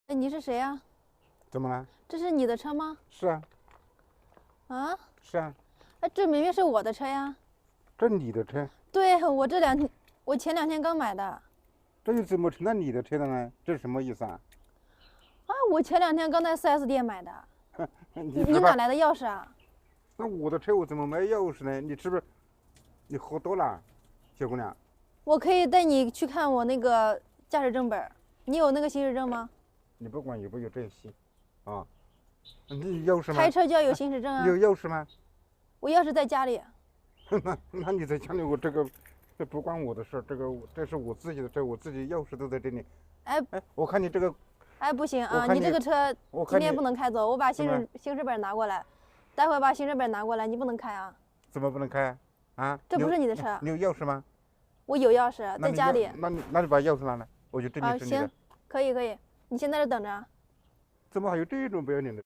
哎，你是谁呀？怎么了？这是你的车吗？是啊，啊？是啊，哎，这明明是我的车呀！这你的车，对，我前两天刚买的。啊，这又怎么成了你的车了呢？这是什么意思啊？我前两天刚在 4S 店买的。你是吧？你哪来的钥匙啊？那我的车我怎么没钥匙呢？你是不是你喝多了，小姑娘？我可以带你去看我那个驾驶证本儿。你有那个行驶证吗？你不管有没有这些，啊？你有钥匙吗？开车就要有行驶证啊你！有钥匙吗？我钥匙在家里。那你在家里，这不关我的事，这是我自己的车，我自己钥匙都在这里。哎我看你这个，哎，不行啊！我看你这个车今天我看你不能开走，我把怎么行驶本拿过来，待会儿把行驶本拿过来，你不能开啊！怎么不能开啊？啊？这不是你的车，你有钥匙吗？我有钥匙那你在家里。那你把钥匙拿来，我就证啊，明是你的。行，可以，你先在这等着啊。怎么还有这种不要脸的？